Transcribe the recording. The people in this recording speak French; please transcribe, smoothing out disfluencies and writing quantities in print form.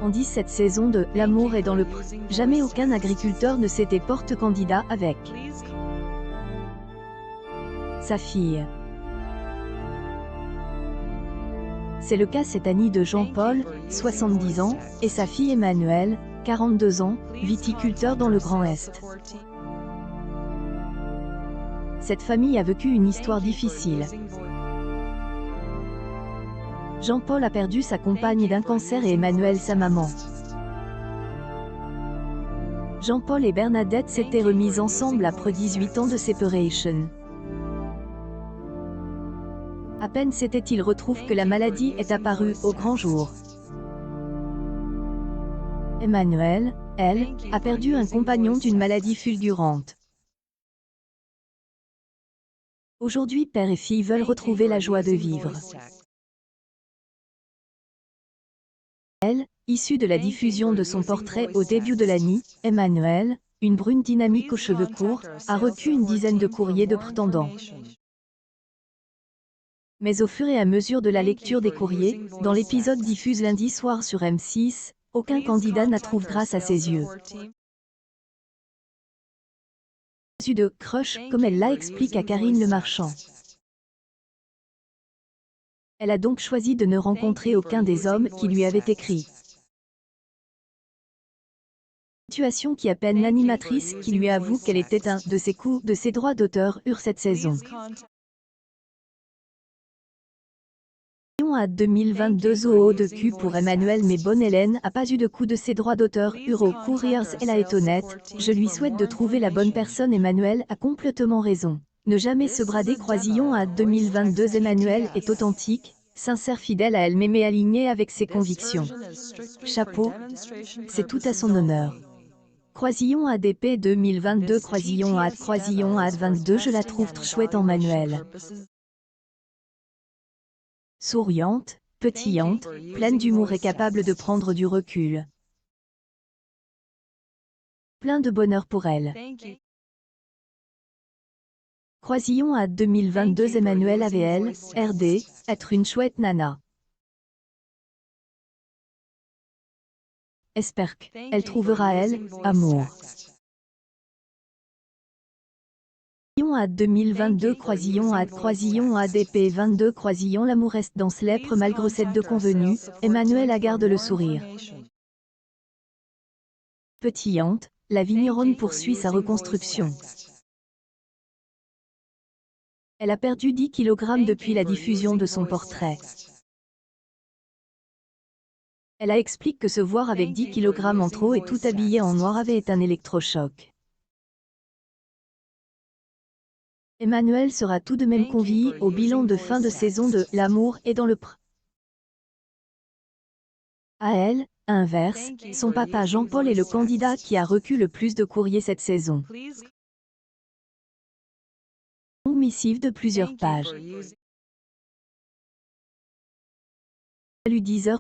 En 17 saisons de « L'amour est dans le pré », jamais aucun agriculteur ne s'était porte-candidat avec sa fille. C'est le cas cette année de Jean-Paul, 70 ans, et sa fille Emmanuelle, 42 ans, viticulteur dans le Grand Est. Cette famille a vécu une histoire difficile. Jean-Paul a perdu sa compagne d'un cancer et Emmanuelle sa maman. Jean-Paul et Bernadette s'étaient remis ensemble après 18 ans de séparation. À peine s'était-il retrouvé que la maladie est apparue au grand jour. Emmanuelle, elle, a perdu un compagnon d'une maladie fulgurante. Aujourd'hui père et fille veulent retrouver la joie de vivre. Elle, issue de la diffusion de son portrait au début de l'année, Emmanuelle, une brune dynamique aux cheveux courts, a reçu une dizaine de courriers de prétendants. Mais au fur et à mesure de la lecture des courriers, dans l'épisode diffusé lundi soir sur M6, aucun candidat n'a trouvé grâce à ses yeux. De crush, comme elle l'a expliqué à Karine Le Marchand. Elle a donc choisi de ne rencontrer aucun des hommes qui lui avaient écrit. Situation qui peine l'animatrice qui lui avoue qu'elle était un de ses coups de ses droits d'auteur cette saison. À 2022 au de cul pour Emmanuelle mais bonne Hélène a pas eu de coup de ses droits d'auteur au Couriers elle a été honnête, je lui souhaite de trouver la bonne personne. Emmanuelle a complètement raison. Ne jamais se brader. Croisillon à 2022 Emmanuelle est authentique, sincère, fidèle à elle-même et alignée avec ses convictions. Chapeau, c'est tout à son honneur. Croisillon ADP 2022 Croisillon AD 22 je la trouve trop chouette en Emmanuelle. Souriante, pétillante, pleine d'humour et capable de prendre du recul. Plein de bonheur pour elle. Croisillon à 2022 Emmanuelle AVL, RD, être une chouette nana. Espère qu'elle trouvera elle, amour. Croisillon à 2022 Croisillon ADP 22 Croisillon l'amour reste dans ce lèpre malgré cette de convenue, Emmanuelle a garde le sourire. Pétillante, la vigneronne poursuit sa reconstruction. Elle a perdu 10 kg depuis la diffusion de son portrait. Elle a expliqué que se voir avec 10 kg en trop et tout habillé en noir avait été un électrochoc. Emmanuelle sera tout de même conviée au bilan de fin de saison de « L'amour est dans le pré ». À elle, à inverse, son papa Jean-Paul est le candidat qui a reçu le plus de courriers cette saison. Longue missive de plusieurs pages. Salut 10 heures.